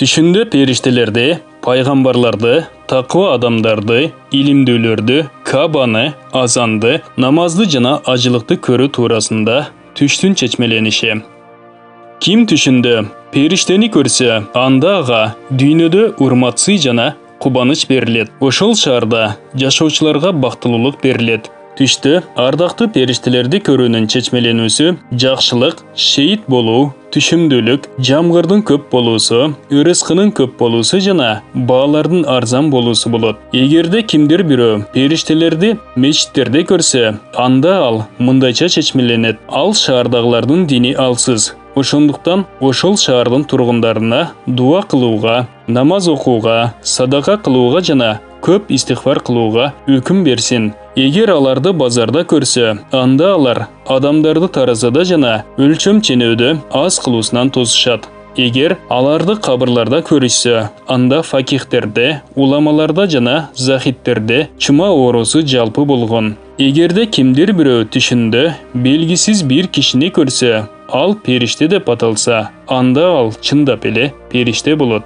Түшүндө периштелерди, пайгамбарларды, таква адамдарды, илимдүүлөрдү, Кабаны, азанды, намазды жана ажылыкты көрүү туурасында түштүн чечмелениши. Ким түшүндө периштени көрсө, анда ага дүйнөдө урматсый жана кубаныч берилет. Ошол шаарда жашоочуларга бактылуулук берилет. Түштө ардактуу периштелерди көрүүнүн чечмеленүүсү жакшылык, шейит болуу, түшүмдүүлүк, жамгырдын көп болуусу, ырыскынын көп болуусу жана баалардын арзан болуусу болот. Эгерде кимдир бирөө периштелерди мечиттерде көрсө, анда ал мындайча чечмеленет: ал шаардагылардын дини алсыз. Ошондуктан ошол шаардын тургундарына дуа кылууга, намаз окууга, садака кылууга жана көп истигфар кылууга өкүм берсин. Эгер аларды базарда көрсө, анда алар адамдарды таразада жана өлчөм ченөөдө аз кылуусунан тосушат. Эгер аларды кабырларда көрүшсө, анда факихтерде, уламаларда жана захиттерде чума оорусу жалпы болгон. Эгерде кимдир бирөө түшүндө белгисиз бир кишини көрсө, ал периште деп аталса, анда ал чындап эле периште болот.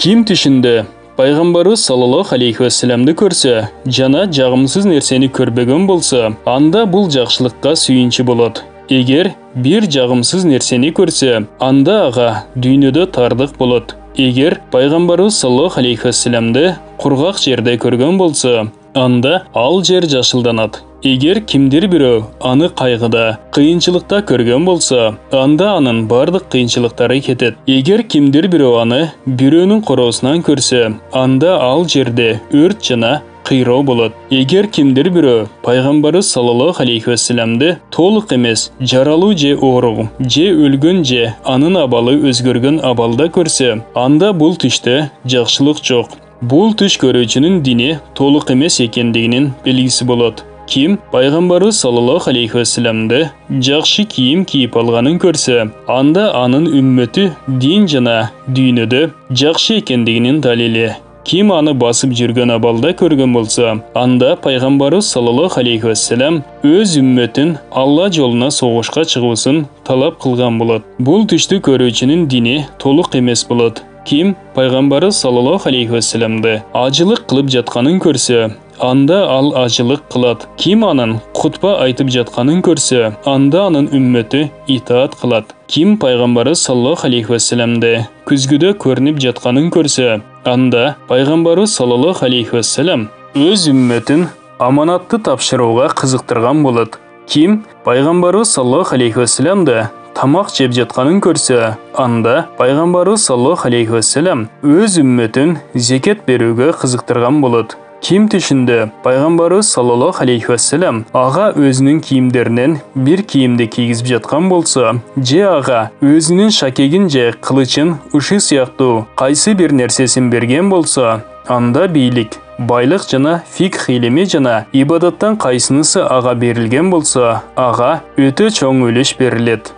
Ким түшүндө пайгамбарыбыз саллаллаху алейхи вассаламды көрсө жана жагымсыз нерсени көрбөгөн болсо, анда бул жакшылыкка сүйүнчү болот. Эгер бир жагымсыз нерсени көрсө, анда ага дүйнөдө тардык болот. Эгер пайгамбарыбыз саллаллаху алейхи вассаламды кургак жерде көргөн болсо, анда ал жер жашылданат. Эгер кимдир бирөө аны кайгыда, кыйынчылыкта көргөн болсо, анда анын бардык кыйынчылыктары кетет. Эгер кимдир бирөө аны бирөөнүн короосунан көрсө, анда ал жерде өрт жана кыйроо болот. Эгер кимдир бирөө пайгамбарыбыз саллаллаху алейхи вассаламды толук эмес, жаралуу же оору, же өлгөн же анын абалы өзгөргөн абалда көрсө, анда бул түштө жакшылык жок. Бул түш көрүүчүнүн дини толук эмес экендигинин белгиси болот. Ким пайгамбарыбыз саллаллаху алейхи вассаламды жакшы кийим кийип алганын көрсө, анда анын үммөтү дин жана дүйнөдө жакшы экендигинин далили. Ким аны басып жүргөн абалда көргөн болсо, анда пайгамбарыбыз саллаллаху алейхи вассалам өз үммөтүн Алла жолуна согушка чыгуусун талап кылган болот. Бул түштү көрүүчүнүн дини толук эмес болот. Ким пайгамбарыбыз саллаллаху алейхи вассаламды ажылык кылып жатканын көрсө, анда ал ажылык кылат. Ким анын кутба айтып жатканын көрсө, анда анын үммөтү итаат кылат. Ким пайгамбарыбыз саллаллаху алейхи вассаламды күзгүдө көрүнүп жатканын көрсө, анда пайгамбарыбыз саллаллаху алейхи вассалам өз үммөтүн аманатты тапшырууга кызыктырган болот. Ким пайгамбарыбыз саллаллаху алейхи вассаламды тамак жеп жатканын көрсө, анда пайгамбарыбыз саллаллаху алейхи вассалам өз үммөтүн зекет берүүгө кызыктырган болот. Ким түшүндө пайгамбарыбыз саллаллаху алейхи вассалам ага өзүнүн кийимдеринен бир кийимди кийгизип жаткан болсо, же ага өзүнүн шакегин же кылычын, ушу сыяктуу кайсы бир нерсесин берген болсо, анда бийлик, байлык жана фикх илими жана ибадаттан кайсынысы ага берилген болсо, ага өтө чоң үлүш берилет.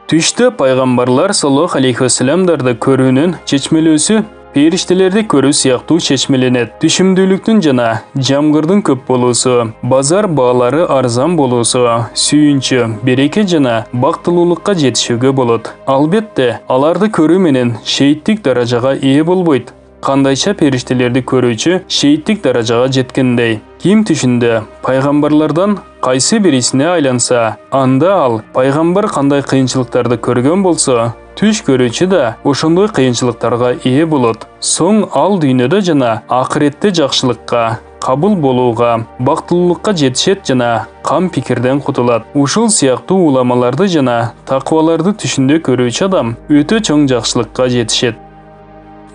Түштө пайгамбарлар саллаллаху алейхи вассаламдарды көрүүнүн чечмелөөсү периштелерди көрүү сыяктуу чечмеленет. Түшүмдүүлүктүн жана жамгырдын көп болуусу, базар баалары арзан болуусу, сүйүнчү, береке жана бактылуулукка жетишүүгө болот. Албетте, аларды көрүү менен шейиттик даражага ээ болбойт. Кандайча периштелерди көрүүчү шейиттик даражага жеткендей. Ким түшүндө пайгамбарлардан кайсы бирисине айланса, анда ал пайгамбар кандай кыйынчылыктарды көргөн болсо, түш көрүүчү да ошондой кыйынчылыктарга ээ болот. Соң ал дүйнөдө жана акыретте жакшылыкка, кабыл болууга, бактылуулукка жетишет жана кам пикирден кутулат. Ушул сыяктуу уламаларды жана такваларды түшүндө көрүүчү адам өтө чоң жакшылыкка жетишет.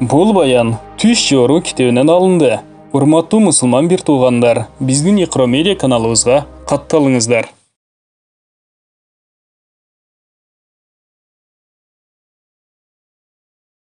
Бул баян Түш жору китебинен алынды. Урматтуу мусулман бир туугандар, биздин Икро медиа каналыбызга катталыңыздар.